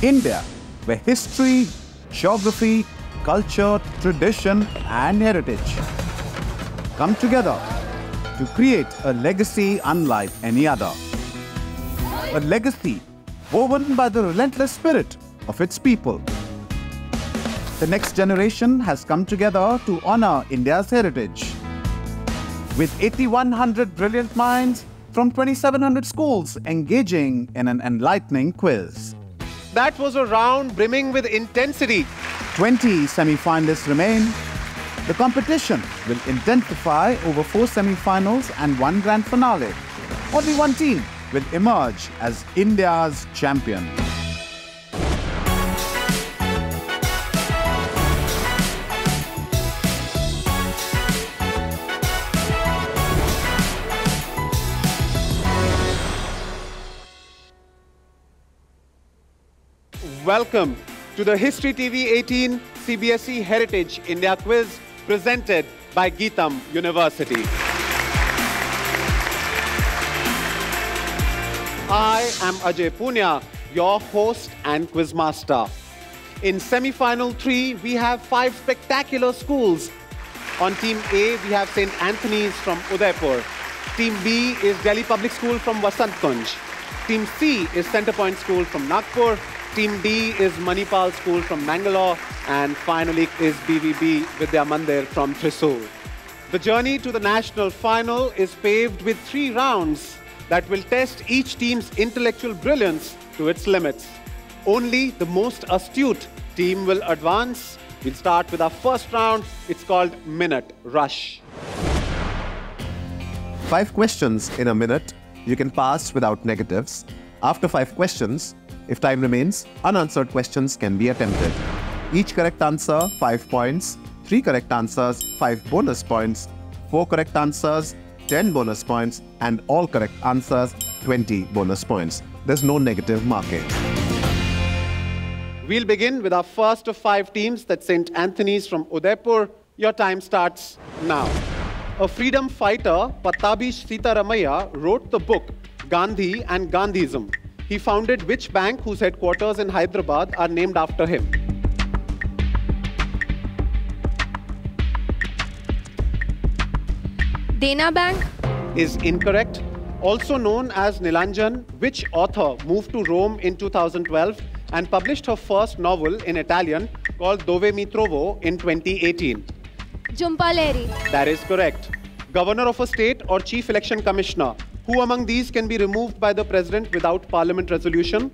India, where history, geography, culture, tradition and heritage come together to create a legacy unlike any other. A legacy woven by the relentless spirit of its people. The next generation has come together to honor India's heritage. With 8,100 brilliant minds from 2,700 schools engaging in an enlightening quiz. That was a round brimming with intensity. 20 semi-finalists remain. The competition will intensify over 4 semi-finals and 1 grand finale. Only one team will emerge as India's champion. Welcome to the HistoryTV18 CBSE Heritage India Quiz presented by Geetam University. I am Ajay Poonia, your host and Quizmaster. In semi-final 3, we have 5 spectacular schools. On Team A, we have St. Anthony's from Udaipur. Team B is Delhi Public School from Vasant Kunj. Team C is Centrepoint School from Nagpur. Team D is Manipal School from Mangalore. And finally is BVB Vidya Mandir from Thrissur. The journey to the national final is paved with 3 rounds that will test each team's intellectual brilliance to its limits. Only the most astute team will advance. We'll start with our first round. It's called Minute Rush. 5 questions in a minute. You can pass without negatives. After 5 questions, if time remains, unanswered questions can be attempted. Each correct answer, 5 points. 3 correct answers, 5 bonus points. 4 correct answers, 10 bonus points. And all correct answers, 20 bonus points. There's no negative marking. We'll begin with our first of 5 teams, that's St. Anthony's from Udaipur. Your time starts now. A freedom fighter, Pattabi Sitaramaiah, wrote the book Gandhi and Gandhism. He founded which bank whose headquarters in Hyderabad are named after him? Dena Bank Is incorrect. Also known as Nilanjan, which author moved to Rome in 2012 and published her first novel in Italian called Dove mi trovo in 2018? Jumpaleri. That is correct. Governor of a state or chief election commissioner. Who among these can be removed by the president without parliament resolution?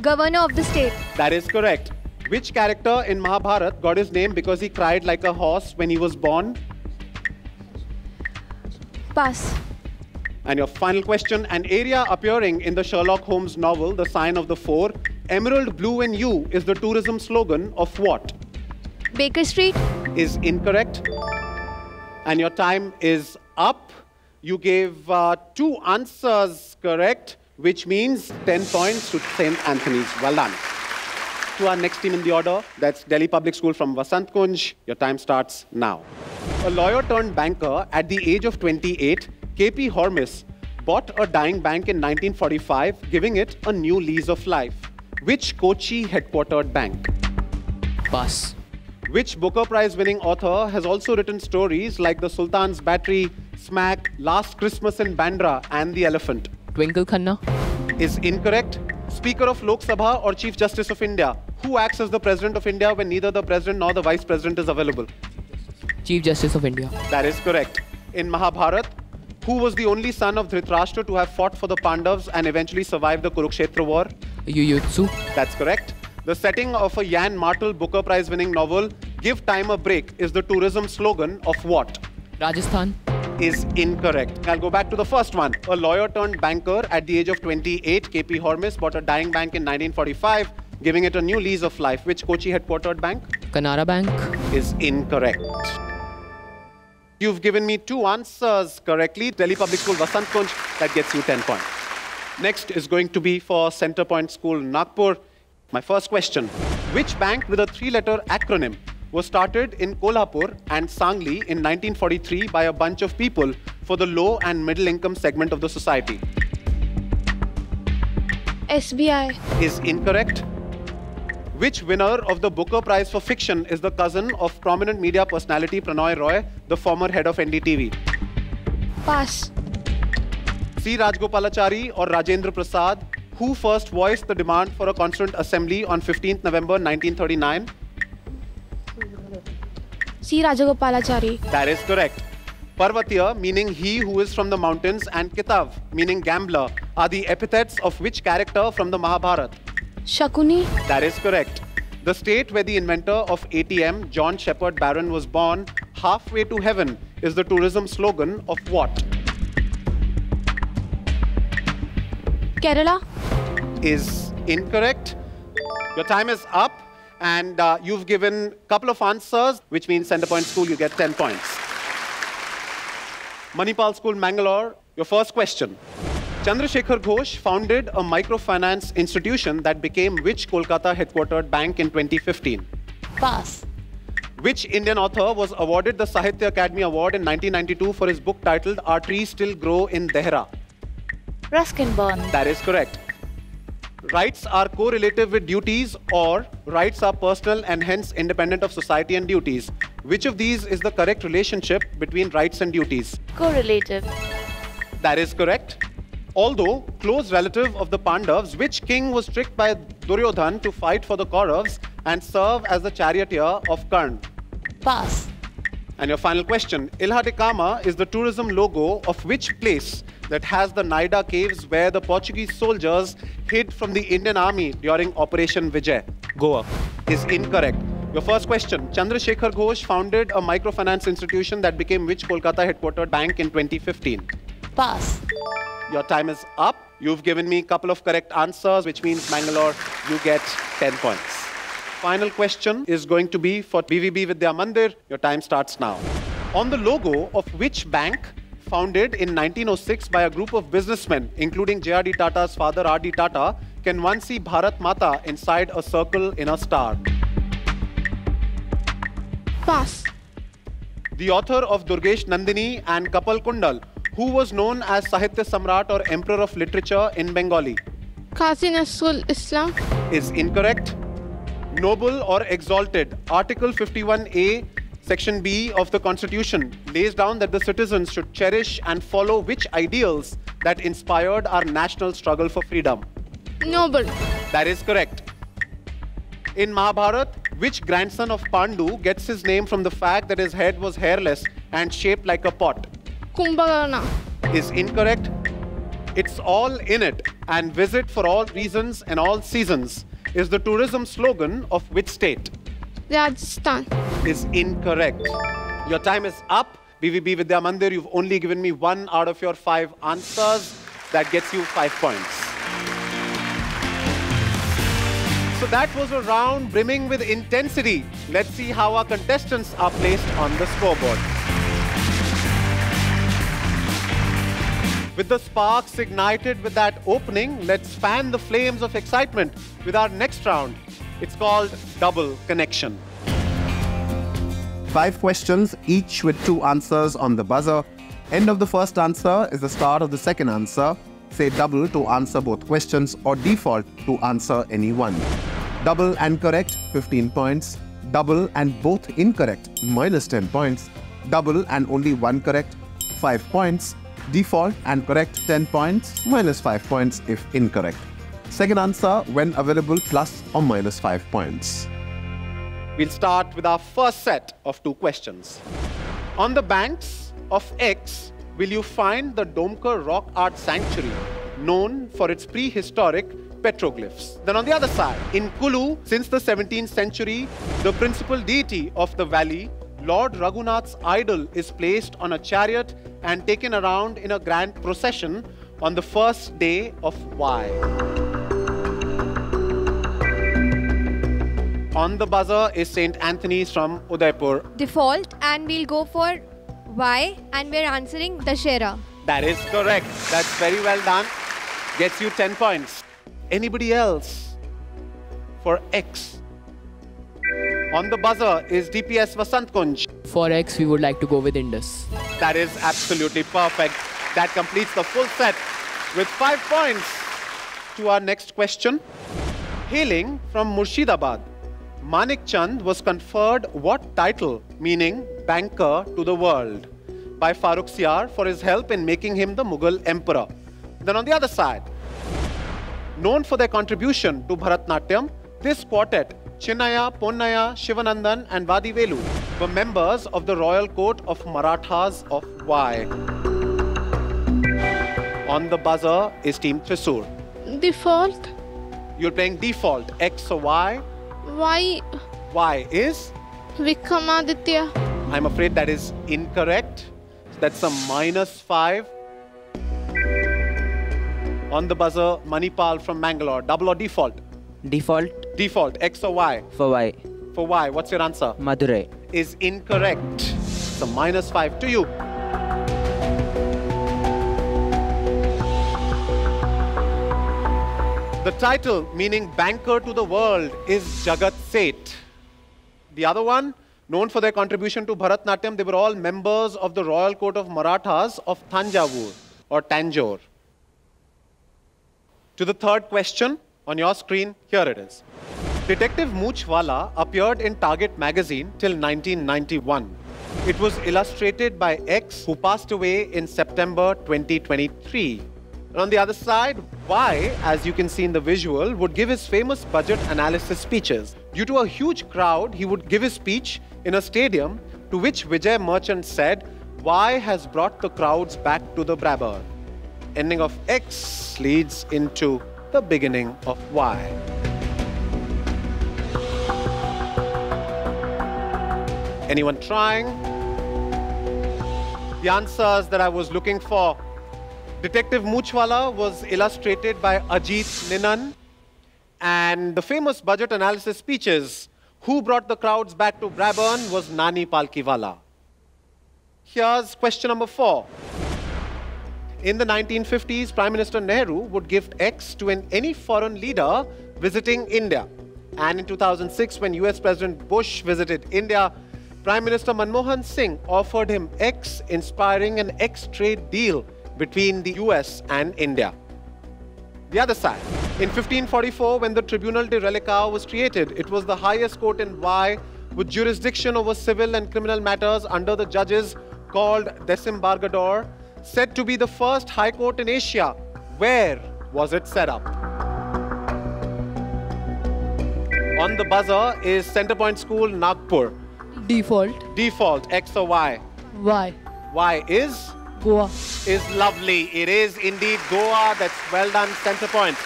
Governor of the state. That is correct. Which character in Mahabharata got his name because he cried like a horse when he was born? Pass. And your final question, an area appearing in the Sherlock Holmes novel, The Sign of the Four, Emerald, Blue and You is the tourism slogan of what? Baker Street. Is incorrect. And your time is up. You gave 2 answers correct, which means 10 points to St. Anthony's. Well done. To our next team in the order, that's Delhi Public School from Vasant Kunj. Your time starts now. A lawyer turned banker at the age of 28, K.P. Hormis bought a dying bank in 1945, giving it a new lease of life. Which Kochi headquartered bank? Pass. Which Booker Prize winning author has also written stories like The Sultan's Battery, Smack, Last Christmas in Bandra and The Elephant? Twinkle Khanna. Is incorrect. Speaker of Lok Sabha or Chief Justice of India? Who acts as the President of India when neither the President nor the Vice President is available? Chief Justice of India. That is correct. In Mahabharata, who was the only son of Dhritarashtra to have fought for the Pandavas and eventually survived the Kurukshetra war? Jujutsu. That's correct. The setting of a Jan Martel Booker Prize winning novel, Give Time a Break, is the tourism slogan of what? Rajasthan. Is incorrect. I'll go back to the first one. A lawyer turned banker at the age of 28, K.P. Hormis bought a dying bank in 1945, giving it a new lease of life. Which Kochi headquartered bank? Canara Bank. Is incorrect. You've given me 2 answers correctly. Delhi Public School, Vasant Kunj, that gets you 10 points. Next is going to be for Centrepoint School, Nagpur. My first question, which bank with a 3-letter acronym was started in Kolhapur and Sangli in 1943 by a bunch of people for the low and middle income segment of the society? SBI. is incorrect. Which winner of the Booker Prize for Fiction is the cousin of prominent media personality Pranoy Roy, the former head of NDTV? Pass. C. Rajgopalachari or Rajendra Prasad, who first voiced the demand for a Constituent Assembly on 15th November 1939? C. Rajagopalachari. That is correct. Parvatiya, meaning he who is from the mountains, and Kitav, meaning gambler, are the epithets of which character from the Mahabharata? Shakuni. That is correct. The state where the inventor of ATM, John Shepherd Barron, was born, halfway to heaven, is the tourism slogan of what? Kerala. Is incorrect. Your time is up, and you've given a couple of answers, which means Center Point School, you get 10 points. Manipal School, Mangalore, your first question. Chandrasekhar Ghosh founded a microfinance institution that became which Kolkata headquartered bank in 2015? Pass. Which Indian author was awarded the Sahitya Academy Award in 1992 for his book titled Our Trees Still Grow in Dehra? Ruskin Bond. That is correct. Rights are correlative with duties, or rights are personal and hence independent of society and duties. Which of these is the correct relationship between rights and duties? Correlative. That is correct. Although close relative of the Pandavas, which king was tricked by Duryodhan to fight for the Kauravas and serve as the charioteer of Karna? Pass. And your final question. Ilha-de-Cama is the tourism logo of which place that has the Naida caves where the Portuguese soldiers hid from the Indian army during Operation Vijay? Goa. Is incorrect. Your first question. Chandrasekhar Ghosh founded a microfinance institution that became which Kolkata headquartered bank in 2015? Pass. Your time is up. You've given me a couple of correct answers, which means Mangalore, you get 10 points. Final question is going to be for BVB Vidya Mandir. Your time starts now. On the logo of which bank, founded in 1906 by a group of businessmen, including J.R.D. Tata's father R.D. Tata, can one see Bharat Mata inside a circle in a star? Pass. The author of Durgesh Nandini and Kapal Kundal, who was known as Sahitya Samrat or Emperor of Literature in Bengali? Qazi Nazrul Islam. Is incorrect. Noble or exalted. Article 51A, Section B of the Constitution lays down that the citizens should cherish and follow which ideals that inspired our national struggle for freedom? Noble. That is correct. In Mahabharata, which grandson of Pandu gets his name from the fact that his head was hairless and shaped like a pot? Kumbhakarna. Is incorrect. It's all in it and visit for all reasons and all seasons is the tourism slogan of which state? Rajasthan. Is incorrect. Your time is up. BVB Vidya Mandir, you've only given me 1 out of your 5 answers. That gets you 5 points. So that was a round brimming with intensity. Let's see how our contestants are placed on the scoreboard. With the sparks ignited with that opening, let's fan the flames of excitement with our next round. It's called Double Connection. 5 questions, each with 2 answers on the buzzer. End of the first answer is the start of the second answer. Say double to answer both questions or default to answer any one. Double and correct, 15 points. Double and both incorrect, minus 10 points. Double and only one correct, 5 points. Default and correct, 10 points, minus 5 points if incorrect. Second answer, when available, plus or minus 5 points. We'll start with our first set of 2 questions. On the banks of X, will you find the Domkar Rock Art Sanctuary, known for its prehistoric petroglyphs? Then on the other side, in Kulu, since the 17th century, the principal deity of the valley, Lord Raghunath's idol, is placed on a chariot and taken around in a grand procession on the first day of Y. On the buzzer is St. Anthony's from Udaipur. Default, and we'll go for Y, and we're answering Dashera. That is correct. That's very well done. Gets you 10 points. Anybody else for X? On the buzzer is DPS Vasant Kunj. For X, we would like to go with Indus. That is absolutely perfect. That completes the full set with 5 points. to our next question. Hailing from Murshidabad, Manik Chand was conferred what title, meaning banker to the world, by Farrukh Siyar for his help in making him the Mughal emperor. Then on the other side, known for their contribution to Bharatnatyam, this quartet, Chinnaya, Ponnaya, Shivanandan and Vadivelu, were members of the royal court of Marathas of Y. On the buzzer is Team Thrissur. Default. You're playing default. X or Y? Y. Y is? Vikramaditya. I'm afraid that is incorrect. That's a -5. On the buzzer, Manipal from Mangalore. Double or default? Default Default. X or Y? for Y. For Y, what's your answer? Madurai. Is incorrect. It's a -5 to you. The title, meaning banker to the world, is Jagat Seth. The other one, known for their contribution to Bharatnatyam, they were all members of the royal court of Marathas of Thanjavur or Tanjore. To the third question on your screen, here it is. Detective Moochwala appeared in Target magazine till 1991. It was illustrated by X, who passed away in September 2023. And on the other side, Y, as you can see in the visual, would give his famous budget analysis speeches. Due to a huge crowd, he would give his speech in a stadium, to which Vijay Merchant said, Y has brought the crowds back to the Brabourne. Ending of X leads into the beginning of Y. Anyone trying? The answers that I was looking for. Detective Moochwala was illustrated by Ajit Ninan. And the famous budget analysis speeches, Who Brought the Crowds Back to Brabourne, was Nani Palkiwala. Here's question number 4. In the 1950s, Prime Minister Nehru would gift X to any foreign leader visiting India. And in 2006, when US President Bush visited India, Prime Minister Manmohan Singh offered him X, inspiring an X-trade deal between the US and India. The other side, in 1544, when the Tribunal de Reliquat was created, it was the highest court in Y with jurisdiction over civil and criminal matters under the judges called Desembargador, said to be the first high court in Asia. Where was it set up? On the buzzer is Centrepoint School, Nagpur. Default Default, X or Y? Y. Y is? Goa. Is lovely. It is indeed Goa. That's well done, Centrepoint.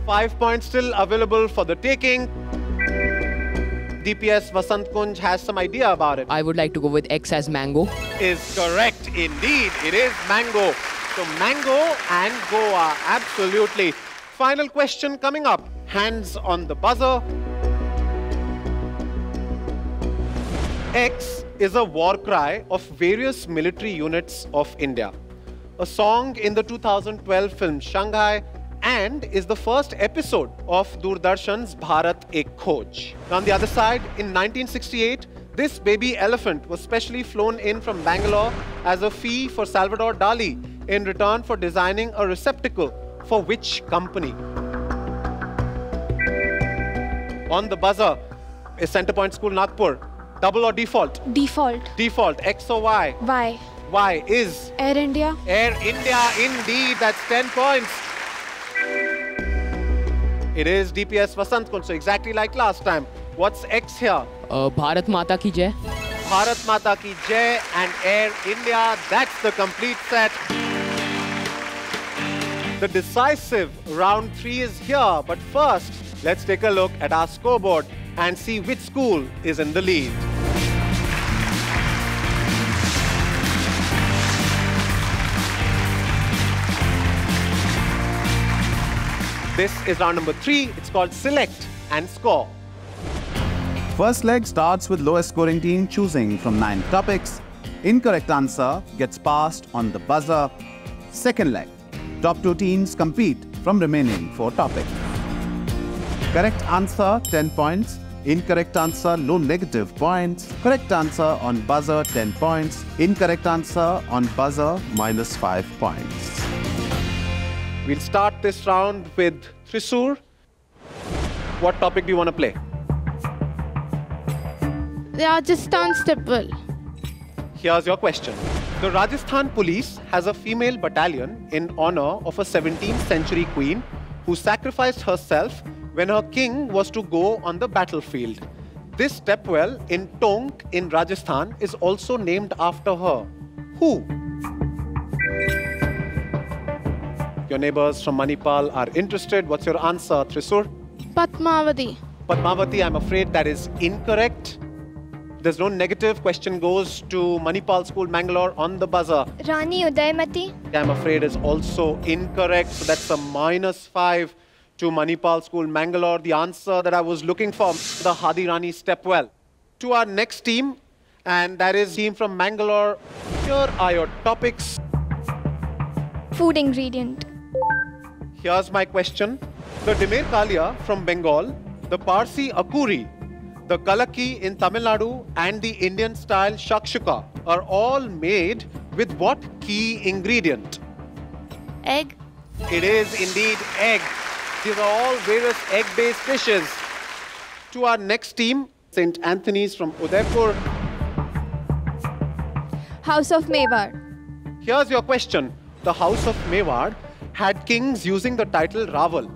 5 points still available for the taking. DPS Vasant Kunj has some idea about it. I would like to go with X as mango. Is correct. Indeed, it is mango. So mango and Goa, absolutely. Final question coming up. Hands on the buzzer. X is a war cry of various military units of India. A song in the 2012 film Shanghai, and is the first episode of Doordarshan's Bharat Ek Khoj. On the other side, in 1968, this baby elephant was specially flown in from Bangalore as a fee for Salvador Dali in return for designing a receptacle for which company? On the buzzer is Centrepoint School, Nagpur. Double or default? Default. Default. X or Y? Y. Y is? Air India. Air India, indeed. That's 10 points. It is DPS Vasant Kunj, so exactly like last time. What's X here? Bharat Mata Ki Jai. Bharat Mata Ki Jai and Air India. That's the complete set. The decisive round 3 is here. But first, let's take a look at our scoreboard and see which school is in the lead. This is round number 3. It's called Select and Score. First leg starts with lowest scoring team choosing from 9 topics. Incorrect answer gets passed on the buzzer. Second leg, top 2 teams compete from remaining 4 topics. Correct answer, 10 points. Incorrect answer, low negative points. Correct answer on buzzer, 10 points. Incorrect answer on buzzer, -5 points. We'll start this round with Thrissur. What topic do you want to play? Rajasthan stepwell. Here's your question. The Rajasthan police has a female battalion in honor of a 17th century queen who sacrificed herself when her king was to go on the battlefield. This stepwell in Tonk in Rajasthan is also named after her. Who? Your neighbors from Manipal are interested. What's your answer, Thrissur? Padmavati. Padmavati, I'm afraid that is incorrect. There's no negative. Question goes to Manipal School, Mangalore on the buzzer. Rani Udaimati. I'm afraid is also incorrect. So that's a -5 to Manipal School, Mangalore. The answer that I was looking for, the Hadi Rani stepwell. To our next team, and that is team from Mangalore. Here are your topics. Food ingredient. Here's my question. The Dimer Kalia from Bengal, the Parsi Akuri, the Kalaki in Tamil Nadu, and the Indian-style shakshuka are all made with what key ingredient? Egg. It is indeed egg. These are all various egg-based dishes. To our next team, St. Anthony's from Udaipur. House of Mewar. Here's your question. The House of Mewar had kings using the title Raval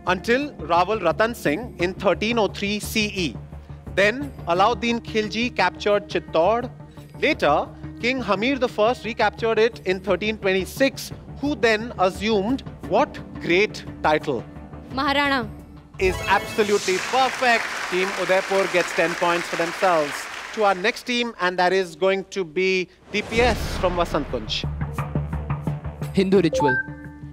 until Raval Ratan Singh in 1303 CE. Then Alauddin Khilji captured Chittor. Later, King Hamir I recaptured it in 1326, who then assumed what great title? Maharana. Is absolutely perfect. Team Udaipur gets 10 points for themselves. To our next team, and that is going to be DPS from Vasant Kunj. Hindu ritual.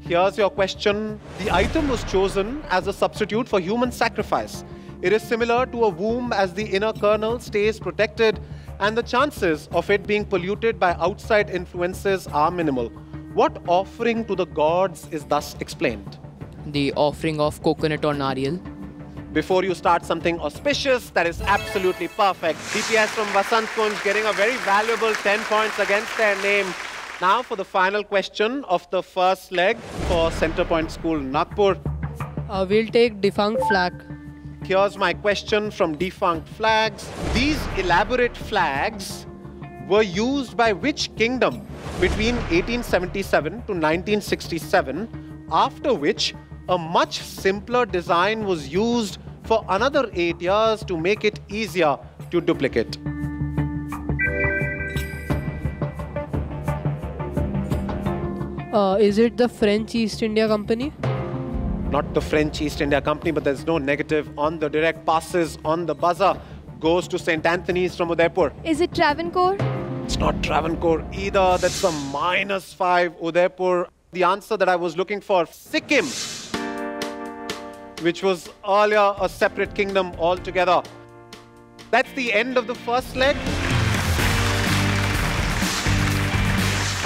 Here's your question. The item was chosen as a substitute for human sacrifice. It is similar to a womb as the inner kernel stays protected and the chances of it being polluted by outside influences are minimal. What offering to the gods is thus explained? The offering of coconut or nariyal. Before you start something auspicious, that is absolutely perfect. DPS from Vasant Kunj getting a very valuable 10 points against their name. Now for the final question of the first leg for Centrepoint School, Nagpur. We'll take defunct flag. Here's my question from Defunct Flags. These elaborate flags were used by which kingdom between 1877 to 1967, after which a much simpler design was used for another 8 years to make it easier to duplicate? Is it the French East India Company? Not the French East India Company, but there's no negative on the direct passes on the buzzer. Goes to St. Anthony's from Udaipur. Is it Travancore? It's not Travancore either. That's a -5. Udaipur. The answer that I was looking for, Sikkim, which was earlier a separate kingdom altogether. That's the end of the first leg.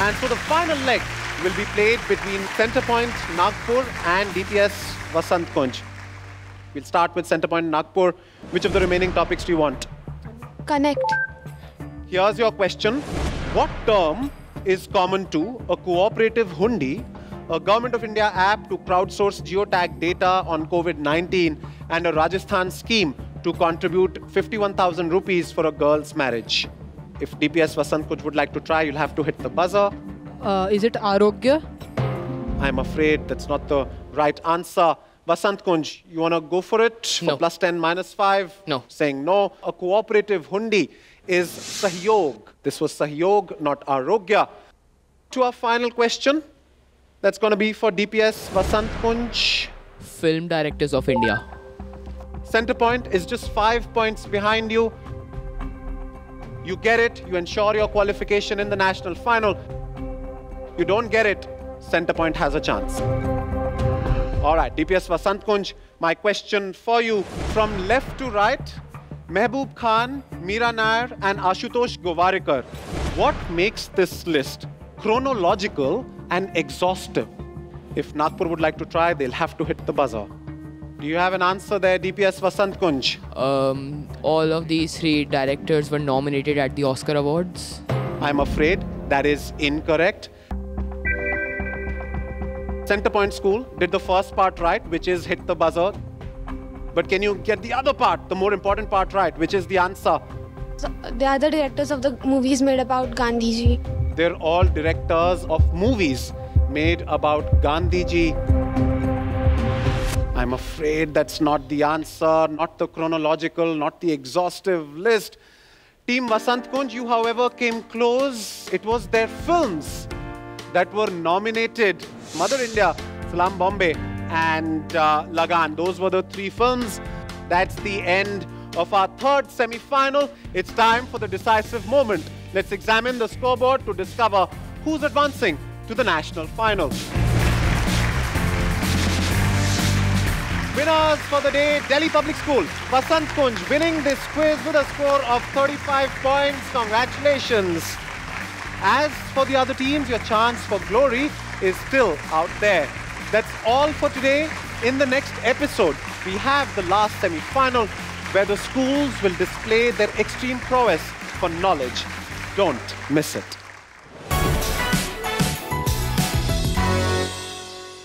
And so the final leg will be played between Centrepoint Nagpur and DPS Vasant Kunj. We'll start with Centrepoint Nagpur. Which of the remaining topics do you want? Connect. Here's your question. What term is common to a cooperative hundi, a Government of India app to crowdsource geotag data on COVID-19, and a Rajasthan scheme to contribute 51,000 rupees for a girl's marriage? If DPS Vasant Kunj would like to try, you'll have to hit the buzzer. Is it Arogya? I'm afraid that's not the right answer. Vasant Kunj, you want to go for it? No. For +10, -5? No. Saying no. A cooperative hundi is Sahyog. This was Sahyog, not Arogya. To our final question, that's going to be for DPS Vasant Kunj. Film Directors of India. Centrepoint is just 5 points behind you. You get it, you ensure your qualification in the national final. You don't get it, Centrepoint has a chance. All right, DPS Vasant Kunj, my question for you. From left to right, Mehboob Khan, Meera Nair, and Ashutosh Gowarikar. What makes this list chronological and exhaustive? If Nagpur would like to try, they'll have to hit the buzzer. Do you have an answer there, DPS Vasant Kunj? All of these 3 directors were nominated at the Oscar Awards. I'm afraid that is incorrect. Centrepoint School did the first part right, which is hit the buzzer. But can you get the other part, the more important part right, which is the answer? So, they are the directors of the movies made about Gandhiji. They're all directors of movies made about Gandhiji. I'm afraid that's not the answer, not the chronological, not the exhaustive list. Team Vasant Kunj, you however came close. It was their films that were nominated. Mother India, Salam Bombay and Lagan. Those were the three films. That's the end of our third semi-final. It's time for the decisive moment. Let's examine the scoreboard to discover who's advancing to the national final. Winners for the day, Delhi Public School. Vasant Kunj winning this quiz with a score of 35 points. Congratulations. As for the other teams, your chance for glory is still out there. That's all for today. In the next episode, we have the last semi-final where the schools will display their extreme prowess for knowledge. Don't miss it.